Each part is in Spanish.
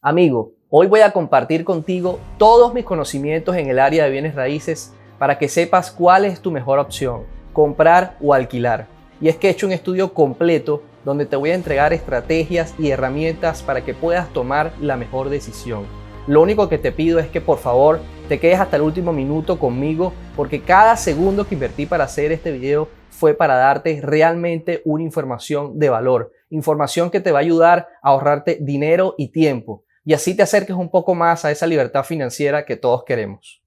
Amigo, hoy voy a compartir contigo todos mis conocimientos en el área de bienes raíces para que sepas cuál es tu mejor opción, comprar o alquilar. Y es que he hecho un estudio completo donde te voy a entregar estrategias y herramientas para que puedas tomar la mejor decisión. Lo único que te pido es que por favor te quedes hasta el último minuto conmigo, porque cada segundo que invertí para hacer este video fue para darte realmente una información de valor, información que te va a ayudar a ahorrarte dinero y tiempo, y así te acerques un poco más a esa libertad financiera que todos queremos.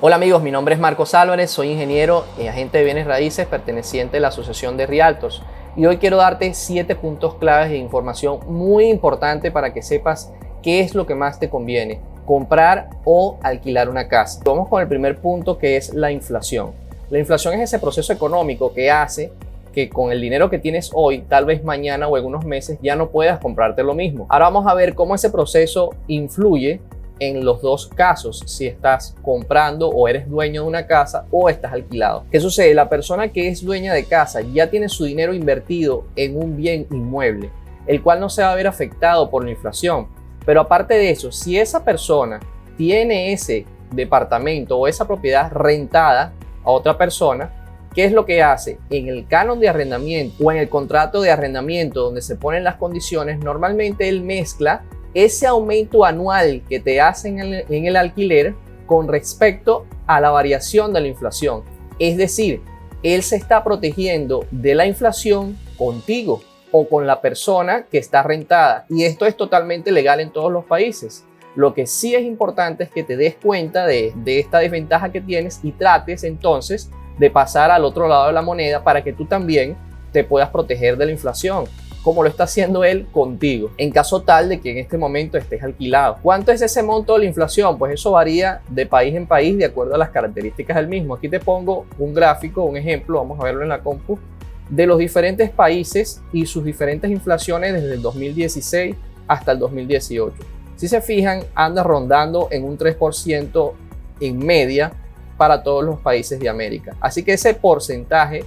Hola amigos, mi nombre es Marcos Álvarez, soy ingeniero y agente de bienes raíces perteneciente a la Asociación de Realtors, y hoy quiero darte 7 puntos claves de información muy importante para que sepas qué es lo que más te conviene, comprar o alquilar una casa. Vamos con el primer punto, que es la inflación. La inflación es ese proceso económico que hace que con el dinero que tienes hoy, tal vez mañana o en unos meses ya no puedas comprarte lo mismo. Ahora vamos a ver cómo ese proceso influye en los dos casos, si estás comprando o eres dueño de una casa o estás alquilado. ¿Qué sucede? La persona que es dueña de casa ya tiene su dinero invertido en un bien inmueble, el cual no se va a ver afectado por la inflación. Pero aparte de eso, si esa persona tiene ese departamento o esa propiedad rentada a otra persona, ¿qué es lo que hace? En el canon de arrendamiento o en el contrato de arrendamiento donde se ponen las condiciones, normalmente él mezcla ese aumento anual que te hacen en el alquiler con respecto a la variación de la inflación. Es decir, él se está protegiendo de la inflación contigo o con la persona que está rentada. Y esto es totalmente legal en todos los países. Lo que sí es importante es que te des cuenta de esta desventaja que tienes y trates entonces de pasar al otro lado de la moneda para que tú también te puedas proteger de la inflación, como lo está haciendo él contigo, en caso tal de que en este momento estés alquilado. ¿Cuánto es ese monto de la inflación? Pues eso varía de país en país de acuerdo a las características del mismo. Aquí te pongo un gráfico, un ejemplo, vamos a verlo en la compu, de los diferentes países y sus diferentes inflaciones desde el 2016 hasta el 2018. Si se fijan, anda rondando en un 3% en media para todos los países de América. Así que ese porcentaje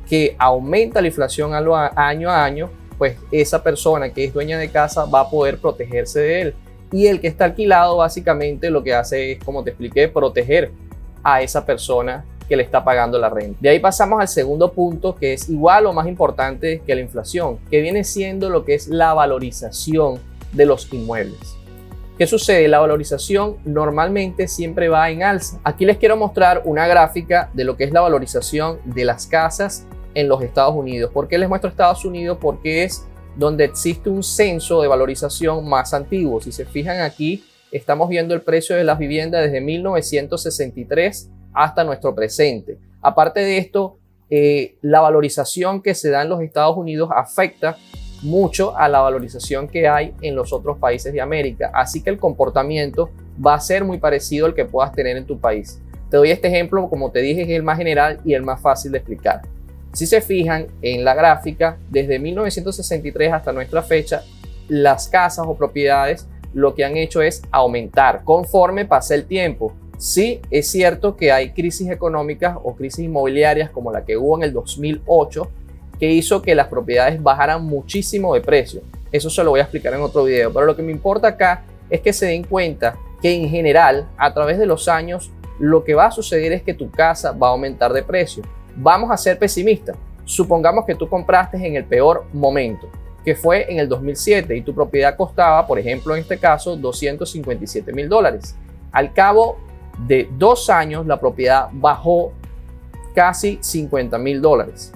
que aumenta la inflación año a año, pues esa persona que es dueña de casa va a poder protegerse de él. Y el que está alquilado básicamente lo que hace es, como te expliqué, proteger a esa persona que le está pagando la renta. De ahí pasamos al segundo punto, que es igual o más importante que la inflación, que viene siendo lo que es la valorización de los inmuebles. ¿Qué sucede? La valorización normalmente siempre va en alza. Aquí les quiero mostrar una gráfica de lo que es la valorización de las casas en los Estados Unidos. ¿Por qué les muestro Estados Unidos? Porque es donde existe un censo de valorización más antiguo. Si se fijan aquí, estamos viendo el precio de las viviendas desde 1963 hasta nuestro presente. Aparte de esto, la valorización que se da en los Estados Unidos afecta mucho a la valorización que hay en los otros países de América. Así que el comportamiento va a ser muy parecido al que puedas tener en tu país. Te doy este ejemplo, como te dije, es el más general y el más fácil de explicar. Si se fijan en la gráfica, desde 1963 hasta nuestra fecha, las casas o propiedades lo que han hecho es aumentar conforme pasa el tiempo. Sí, es cierto que hay crisis económicas o crisis inmobiliarias como la que hubo en el 2008, que hizo que las propiedades bajaran muchísimo de precio. Eso se lo voy a explicar en otro video, pero lo que me importa acá es que se den cuenta que en general, a través de los años, lo que va a suceder es que tu casa va a aumentar de precio. Vamos a ser pesimistas. Supongamos que tú compraste en el peor momento, que fue en el 2007, y tu propiedad costaba, por ejemplo, en este caso, $257,000. Al cabo de 2 años, la propiedad bajó casi $50,000.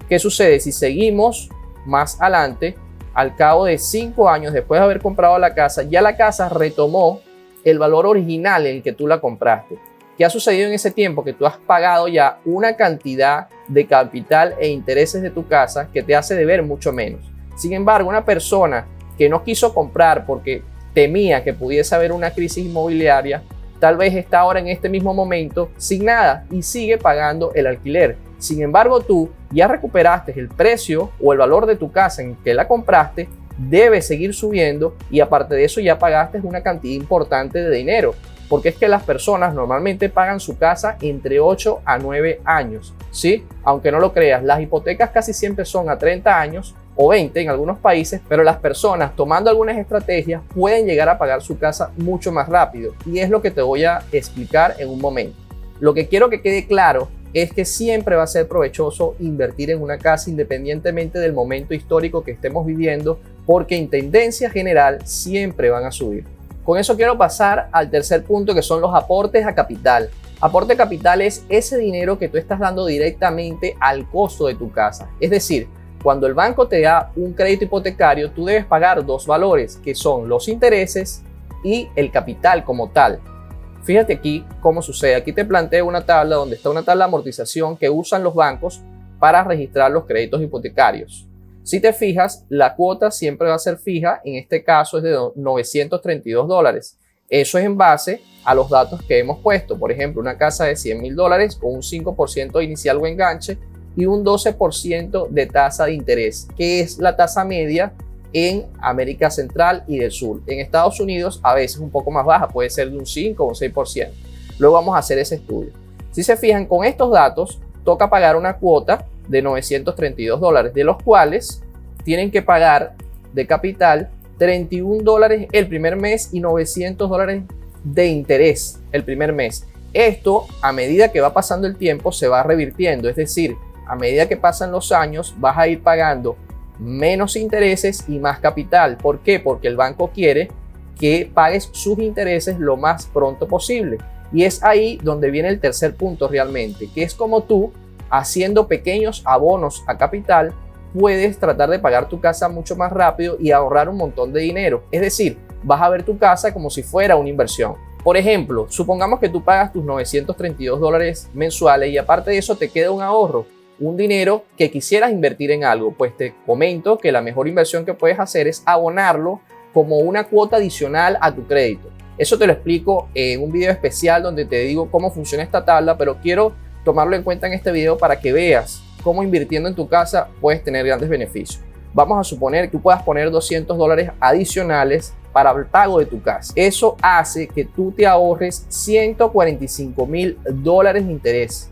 ¿Qué sucede? Si seguimos más adelante, al cabo de 5 años después de haber comprado la casa, ya la casa retomó el valor original en el que tú la compraste. ¿Qué ha sucedido en ese tiempo? Que tú has pagado ya una cantidad de capital e intereses de tu casa que te hace deber mucho menos. Sin embargo, una persona que no quiso comprar porque temía que pudiese haber una crisis inmobiliaria, tal vez está ahora en este mismo momento sin nada y sigue pagando el alquiler. Sin embargo, tú ya recuperaste el precio o el valor de tu casa en que la compraste, debe seguir subiendo, y aparte de eso ya pagaste una cantidad importante de dinero. porque es que las personas normalmente pagan su casa entre 8 a 9 años, ¿sí? Aunque no lo creas, las hipotecas casi siempre son a 30 años o 20 en algunos países, pero las personas tomando algunas estrategias pueden llegar a pagar su casa mucho más rápido, y es lo que te voy a explicar en un momento. Lo que quiero que quede claro es que siempre va a ser provechoso invertir en una casa independientemente del momento histórico que estemos viviendo, porque en tendencia general siempre van a subir. Con eso quiero pasar al tercer punto, que son los aportes a capital. Aporte a capital es ese dinero que tú estás dando directamente al costo de tu casa. Es decir, cuando el banco te da un crédito hipotecario, tú debes pagar dos valores, que son los intereses y el capital como tal. Fíjate aquí cómo sucede. Aquí te planteo una tabla donde está una tabla de amortización que usan los bancos para registrar los créditos hipotecarios. Si te fijas, la cuota siempre va a ser fija, en este caso es de $932. Eso es en base a los datos que hemos puesto. Por ejemplo, una casa de $100,000 con un 5% inicial o enganche y un 12% de tasa de interés, que es la tasa media en América Central y del Sur. En Estados Unidos a veces un poco más baja, puede ser de un 5 o un 6%. Luego vamos a hacer ese estudio. Si se fijan, con estos datos toca pagar una cuota de $932, de los cuales tienen que pagar de capital $31 el primer mes y $900 de interés el primer mes. Esto, a medida que va pasando el tiempo, se va revirtiendo, es decir, a medida que pasan los años vas a ir pagando menos intereses y más capital. ¿Por qué? Porque el banco quiere que pagues sus intereses lo más pronto posible. Y es ahí donde viene el tercer punto realmente, que es como tú, haciendo pequeños abonos a capital, puedes tratar de pagar tu casa mucho más rápido y ahorrar un montón de dinero. Es decir, vas a ver tu casa como si fuera una inversión. Por ejemplo, supongamos que tú pagas tus $932 mensuales y aparte de eso te queda un ahorro, un dinero que quisieras invertir en algo. Pues te comento que la mejor inversión que puedes hacer es abonarlo como una cuota adicional a tu crédito. Eso te lo explico en un video especial donde te digo cómo funciona esta tabla, pero quiero tomarlo en cuenta en este video para que veas cómo invirtiendo en tu casa puedes tener grandes beneficios. Vamos a suponer que tú puedas poner $200 adicionales para el pago de tu casa. Eso hace que tú te ahorres $145,000 de interés,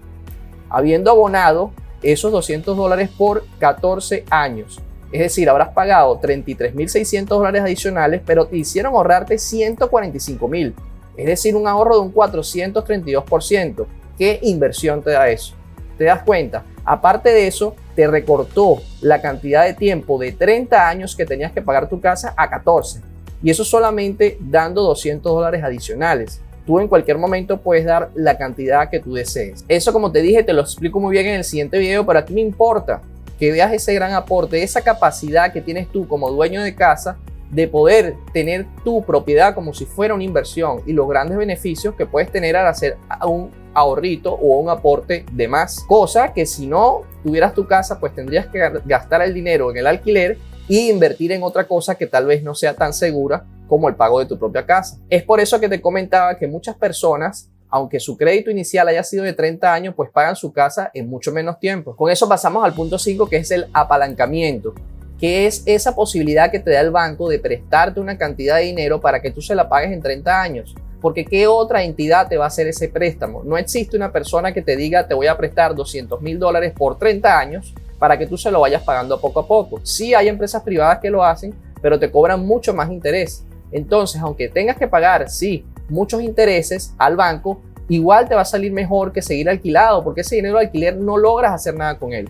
habiendo abonado esos $200 por 14 años. Es decir, habrás pagado $33,600 adicionales, pero te hicieron ahorrarte $145,000. Es decir, un ahorro de un 432%. ¿Qué inversión te da eso? ¿Te das cuenta? Aparte de eso, te recortó la cantidad de tiempo de 30 años que tenías que pagar tu casa a 14. Y eso solamente dando $200 adicionales. Tú en cualquier momento puedes dar la cantidad que tú desees. Eso, como te dije, te lo explico muy bien en el siguiente video, pero aquí me importa que veas ese gran aporte, esa capacidad que tienes tú como dueño de casa de poder tener tu propiedad como si fuera una inversión y los grandes beneficios que puedes tener al hacer un ahorrito o un aporte de más. Cosa que si no tuvieras tu casa, pues tendrías que gastar el dinero en el alquiler y invertir en otra cosa que tal vez no sea tan segura como el pago de tu propia casa. Es por eso que te comentaba que muchas personas, aunque su crédito inicial haya sido de 30 años, pues pagan su casa en mucho menos tiempo. Con eso pasamos al punto 5, que es el apalancamiento, que es esa posibilidad que te da el banco de prestarte una cantidad de dinero para que tú se la pagues en 30 años. Porque ¿qué otra entidad te va a hacer ese préstamo? No existe una persona que te diga te voy a prestar $200,000 por 30 años para que tú se lo vayas pagando poco a poco. Sí hay empresas privadas que lo hacen, pero te cobran mucho más interés. Entonces, aunque tengas que pagar, sí, muchos intereses al banco, igual te va a salir mejor que seguir alquilado, porque ese dinero de alquiler no logras hacer nada con él.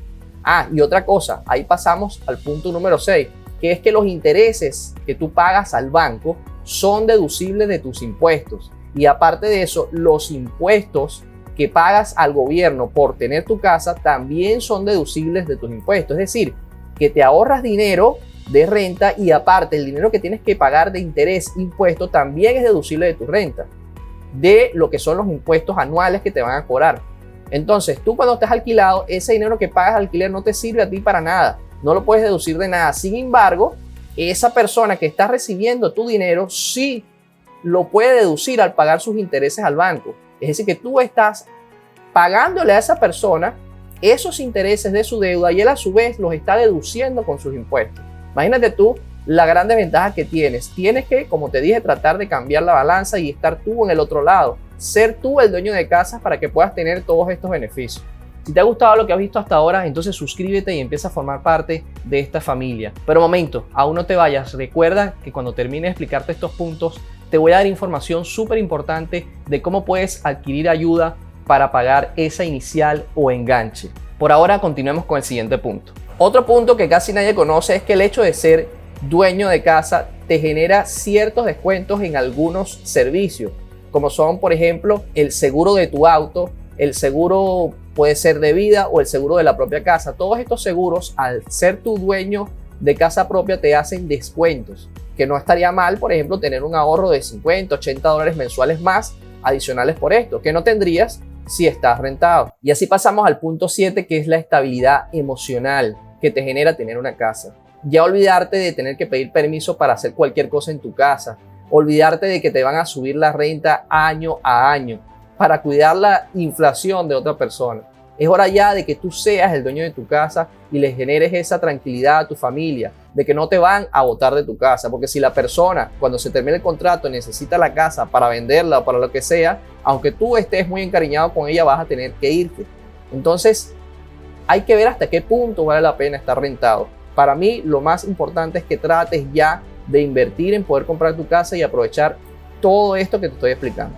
Y otra cosa, ahí pasamos al punto número 6, que es que los intereses que tú pagas al banco son deducibles de tus impuestos. Y aparte de eso, los impuestos que pagas al gobierno por tener tu casa también son deducibles de tus impuestos. Es decir, que te ahorras dinero de renta y aparte el dinero que tienes que pagar de interés, impuesto, también es deducible de tu renta, de lo que son los impuestos anuales que te van a cobrar. Entonces, tú cuando estás alquilado, ese dinero que pagas al alquiler no te sirve a ti para nada, no lo puedes deducir de nada. Sin embargo, esa persona que está recibiendo tu dinero sí lo puede deducir al pagar sus intereses al banco. Es decir, que tú estás pagándole a esa persona esos intereses de su deuda y él a su vez los está deduciendo con sus impuestos. Imagínate tú la gran desventaja que tienes que, como te dije, tratar de cambiar la balanza y estar tú en el otro lado, ser tú el dueño de casa para que puedas tener todos estos beneficios. Si te ha gustado lo que has visto hasta ahora, entonces suscríbete y empieza a formar parte de esta familia. Pero momento, aún no te vayas. Recuerda que cuando termine de explicarte estos puntos, te voy a dar información súper importante de cómo puedes adquirir ayuda para pagar esa inicial o enganche. Por ahora continuemos con el siguiente punto. Otro punto que casi nadie conoce es que el hecho de ser dueño de casa te genera ciertos descuentos en algunos servicios, como son, por ejemplo, el seguro de tu auto, el seguro puede ser de vida o el seguro de la propia casa. Todos estos seguros, al ser tu dueño de casa propia, te hacen descuentos, que no estaría mal, por ejemplo, tener un ahorro de 50, 80 dólares mensuales más adicionales por esto, que no tendrías si estás rentado. Y así pasamos al punto 7, que es la estabilidad emocional que te genera tener una casa. Ya olvidarte de tener que pedir permiso para hacer cualquier cosa en tu casa, olvidarte de que te van a subir la renta año a año para cuidar la inflación de otra persona. Es hora ya de que tú seas el dueño de tu casa y le generes esa tranquilidad a tu familia, de que no te van a botar de tu casa, porque si la persona cuando se termine el contrato necesita la casa para venderla o para lo que sea, aunque tú estés muy encariñado con ella, vas a tener que irte. Entonces hay que ver hasta qué punto vale la pena estar rentado. Para mí lo más importante es que trates ya de invertir en poder comprar tu casa y aprovechar todo esto que te estoy explicando.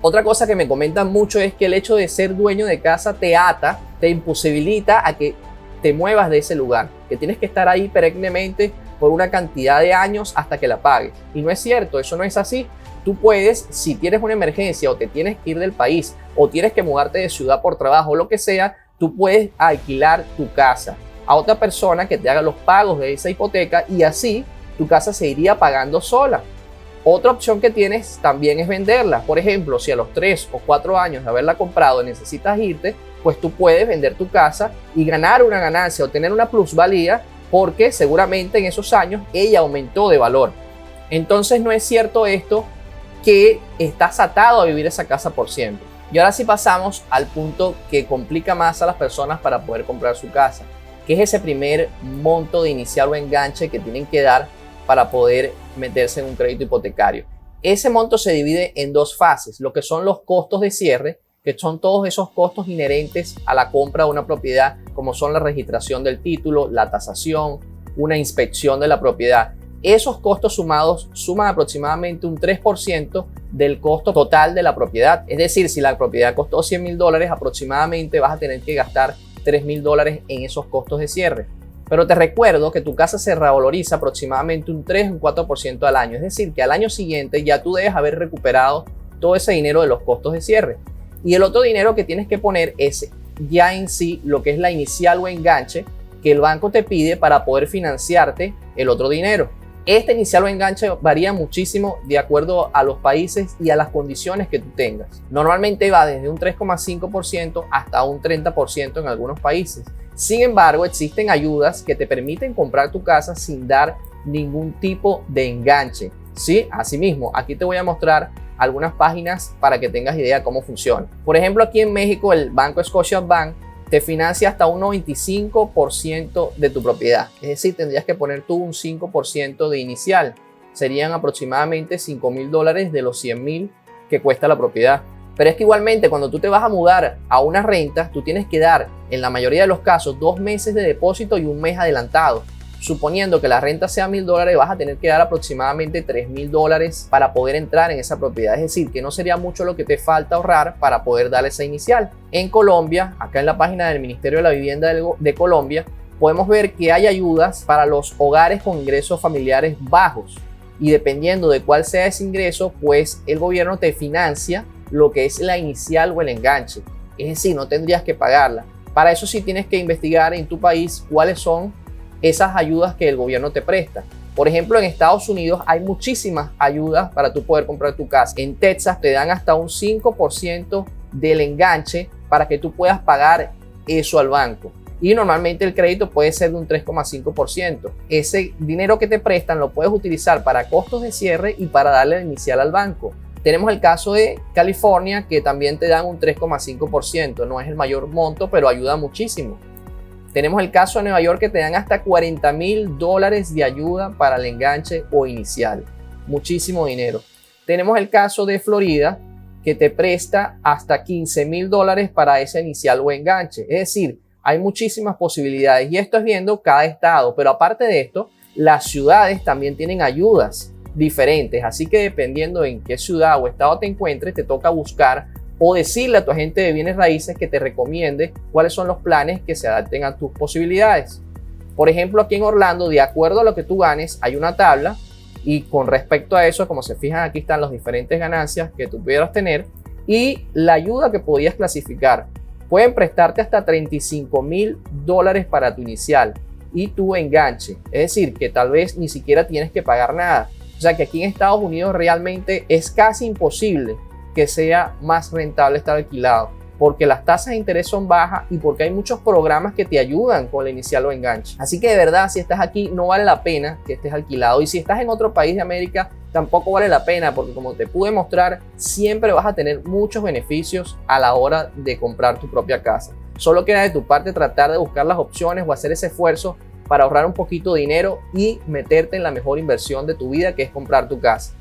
Otra cosa que me comentan mucho es que el hecho de ser dueño de casa te ata, te imposibilita a que te muevas de ese lugar, que tienes que estar ahí perennemente por una cantidad de años hasta que la pagues. Y no es cierto, eso no es así. Tú puedes, si tienes una emergencia o te tienes que ir del país o tienes que mudarte de ciudad por trabajo o lo que sea, tú puedes alquilar tu casa a otra persona que te haga los pagos de esa hipoteca y así tu casa se iría pagando sola. Otra opción que tienes también es venderla. Por ejemplo, si a los 3 o 4 años de haberla comprado necesitas irte, pues tú puedes vender tu casa y ganar una ganancia o tener una plusvalía porque seguramente en esos años ella aumentó de valor. Entonces no es cierto esto que estás atado a vivir esa casa por siempre. Y ahora sí pasamos al punto que complica más a las personas para poder comprar su casa, que es ese primer monto de inicial o enganche que tienen que dar para poder meterse en un crédito hipotecario. Ese monto se divide en dos fases, lo que son los costos de cierre, que son todos esos costos inherentes a la compra de una propiedad, como son la registración del título, la tasación, una inspección de la propiedad. Esos costos sumados suman aproximadamente un 3% del costo total de la propiedad. Es decir, si la propiedad costó $100,000, aproximadamente vas a tener que gastar $3,000 en esos costos de cierre. Pero te recuerdo que tu casa se revaloriza aproximadamente un 3 o un 4% al año. Es decir, que al año siguiente ya tú debes haber recuperado todo ese dinero de los costos de cierre. Y el otro dinero que tienes que poner es ya en sí lo que es la inicial o enganche que el banco te pide para poder financiarte el otro dinero. Este inicial o enganche varía muchísimo de acuerdo a los países y a las condiciones que tú tengas. Normalmente va desde un 3,5% hasta un 30% en algunos países. Sin embargo, existen ayudas que te permiten comprar tu casa sin dar ningún tipo de enganche. ¿Sí? Asimismo, aquí te voy a mostrar algunas páginas para que tengas idea de cómo funciona. Por ejemplo, aquí en México, el banco Scotiabank te financia hasta un 95% de tu propiedad. Es decir, tendrías que poner tú un 5% de inicial. Serían aproximadamente $5,000 de los 100,000 que cuesta la propiedad. Pero es que igualmente cuando tú te vas a mudar a una renta, tú tienes que dar, en la mayoría de los casos, 2 meses de depósito y un mes adelantado. Suponiendo que la renta sea $1,000, vas a tener que dar aproximadamente $3,000 para poder entrar en esa propiedad. Es decir, que no sería mucho lo que te falta ahorrar para poder dar esa inicial. En Colombia, acá en la página del Ministerio de la Vivienda de Colombia, podemos ver que hay ayudas para los hogares con ingresos familiares bajos. Y dependiendo de cuál sea ese ingreso, pues el gobierno te financia lo que es la inicial o el enganche. Es decir, no tendrías que pagarla. Para eso sí tienes que investigar en tu país cuáles son esas ayudas que el gobierno te presta. Por ejemplo, en Estados Unidos hay muchísimas ayudas para tú poder comprar tu casa. En Texas te dan hasta un 5% del enganche para que tú puedas pagar eso al banco. Y normalmente el crédito puede ser de un 3,5%. Ese dinero que te prestan lo puedes utilizar para costos de cierre y para darle la inicial al banco. Tenemos el caso de California, que también te dan un 3,5%. No es el mayor monto, pero ayuda muchísimo. Tenemos el caso de Nueva York, que te dan hasta $40,000 de ayuda para el enganche o inicial. Muchísimo dinero. Tenemos el caso de Florida, que te presta hasta $15,000 para ese inicial o enganche. Es decir, hay muchísimas posibilidades y esto es viendo cada estado. Pero aparte de esto, las ciudades también tienen ayudas diferentes. Así que dependiendo en qué ciudad o estado te encuentres, te toca buscar o decirle a tu agente de bienes raíces que te recomiende cuáles son los planes que se adapten a tus posibilidades. Por ejemplo, aquí en Orlando, de acuerdo a lo que tú ganes, hay una tabla y con respecto a eso, como se fijan, aquí están las diferentes ganancias que tú pudieras tener y la ayuda que podías clasificar. Pueden prestarte hasta $35,000 para tu inicial y tu enganche. Es decir, que tal vez ni siquiera tienes que pagar nada. O sea que aquí en Estados Unidos realmente es casi imposible que sea más rentable estar alquilado, porque las tasas de interés son bajas y porque hay muchos programas que te ayudan con la inicial o enganche. Así que de verdad, si estás aquí, no vale la pena que estés alquilado, y si estás en otro país de América, tampoco vale la pena, porque como te pude mostrar, siempre vas a tener muchos beneficios a la hora de comprar tu propia casa. Solo queda de tu parte tratar de buscar las opciones o hacer ese esfuerzo para ahorrar un poquito de dinero y meterte en la mejor inversión de tu vida, que es comprar tu casa.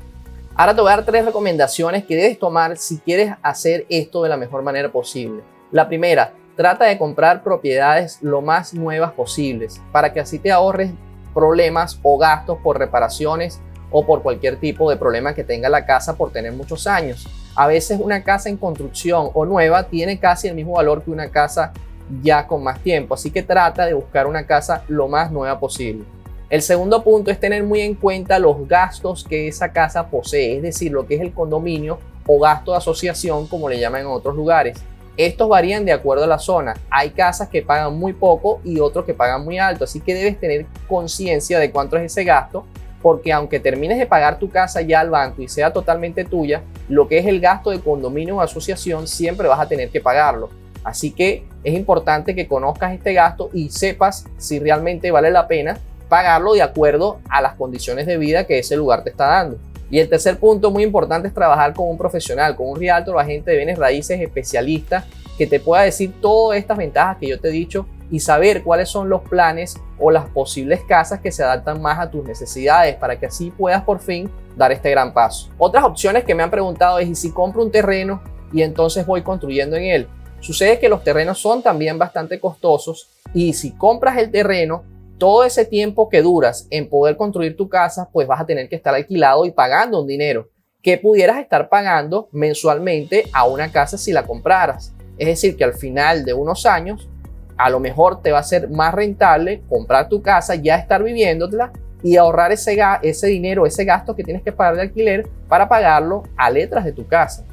Ahora te voy a dar 3 recomendaciones que debes tomar si quieres hacer esto de la mejor manera posible. La primera, trata de comprar propiedades lo más nuevas posibles para que así te ahorres problemas o gastos por reparaciones o por cualquier tipo de problema que tenga la casa por tener muchos años. A veces una casa en construcción o nueva tiene casi el mismo valor que una casa ya con más tiempo, así que trata de buscar una casa lo más nueva posible. El segundo punto es tener muy en cuenta los gastos que esa casa posee, es decir, lo que es el condominio o gasto de asociación, como le llaman en otros lugares. Estos varían de acuerdo a la zona. Hay casas que pagan muy poco y otros que pagan muy alto, así que debes tener conciencia de cuánto es ese gasto, porque aunque termines de pagar tu casa ya al banco y sea totalmente tuya, lo que es el gasto de condominio o asociación siempre vas a tener que pagarlo. Así que es importante que conozcas este gasto y sepas si realmente vale la pena pagarlo de acuerdo a las condiciones de vida que ese lugar te está dando. Y el tercer punto muy importante es trabajar con un profesional, con un realtor o agente de bienes raíces especialista que te pueda decir todas estas ventajas que yo te he dicho y saber cuáles son los planes o las posibles casas que se adaptan más a tus necesidades para que así puedas por fin dar este gran paso. Otras opciones que me han preguntado es: ¿y si compro un terreno y entonces voy construyendo en él? Sucede que los terrenos son también bastante costosos y si compras el terreno, todo ese tiempo que duras en poder construir tu casa, pues vas a tener que estar alquilado y pagando un dinero que pudieras estar pagando mensualmente a una casa si la compraras. Es decir, que al final de unos años, a lo mejor te va a ser más rentable comprar tu casa, ya estar viviéndola y ahorrar ese dinero, ese gasto que tienes que pagar de alquiler para pagarlo a letras de tu casa.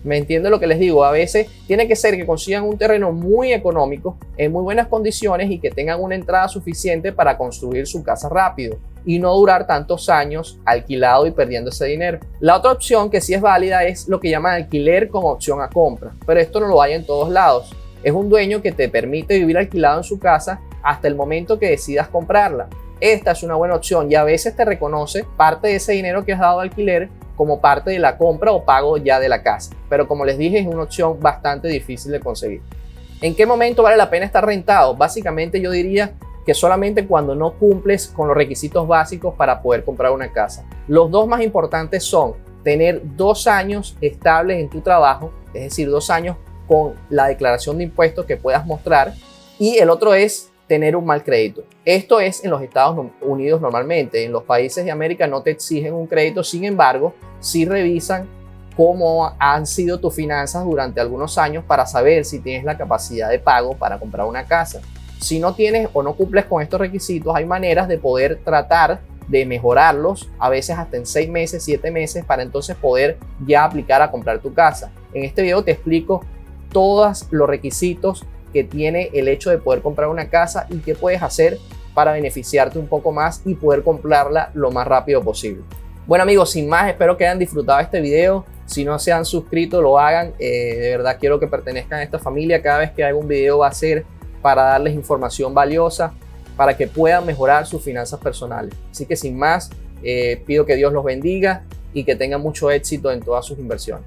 ¿Me entiende lo que les digo? A veces tiene que ser que consigan un terreno muy económico, en muy buenas condiciones y que tengan una entrada suficiente para construir su casa rápido y no durar tantos años alquilado y perdiendo ese dinero. La otra opción que sí es válida es lo que llaman alquiler con opción a compra, pero esto no lo hay en todos lados. Es un dueño que te permite vivir alquilado en su casa hasta el momento que decidas comprarla. Esta es una buena opción y a veces te reconoce parte de ese dinero que has dado de alquiler como parte de la compra o pago ya de la casa. Pero como les dije, es una opción bastante difícil de conseguir. ¿En qué momento vale la pena estar rentado? Básicamente yo diría que solamente cuando no cumples con los requisitos básicos para poder comprar una casa. Los dos más importantes son tener 2 años estables en tu trabajo, es decir, 2 años con la declaración de impuestos que puedas mostrar, y el otro es tener un mal crédito. Esto es en los Estados Unidos normalmente. En los países de América no te exigen un crédito, sin embargo, sí revisan cómo han sido tus finanzas durante algunos años para saber si tienes la capacidad de pago para comprar una casa. Si no tienes o no cumples con estos requisitos, hay maneras de poder tratar de mejorarlos, a veces hasta en 6 meses, 7 meses, para entonces poder ya aplicar a comprar tu casa. En este video te explico todos los requisitos que tiene el hecho de poder comprar una casa y qué puedes hacer para beneficiarte un poco más y poder comprarla lo más rápido posible. Bueno amigos, sin más, espero que hayan disfrutado este video. Si no se han suscrito, lo hagan. De verdad quiero que pertenezcan a esta familia. Cada vez que haga un video va a ser para darles información valiosa para que puedan mejorar sus finanzas personales. Así que sin más, pido que Dios los bendiga y que tengan mucho éxito en todas sus inversiones.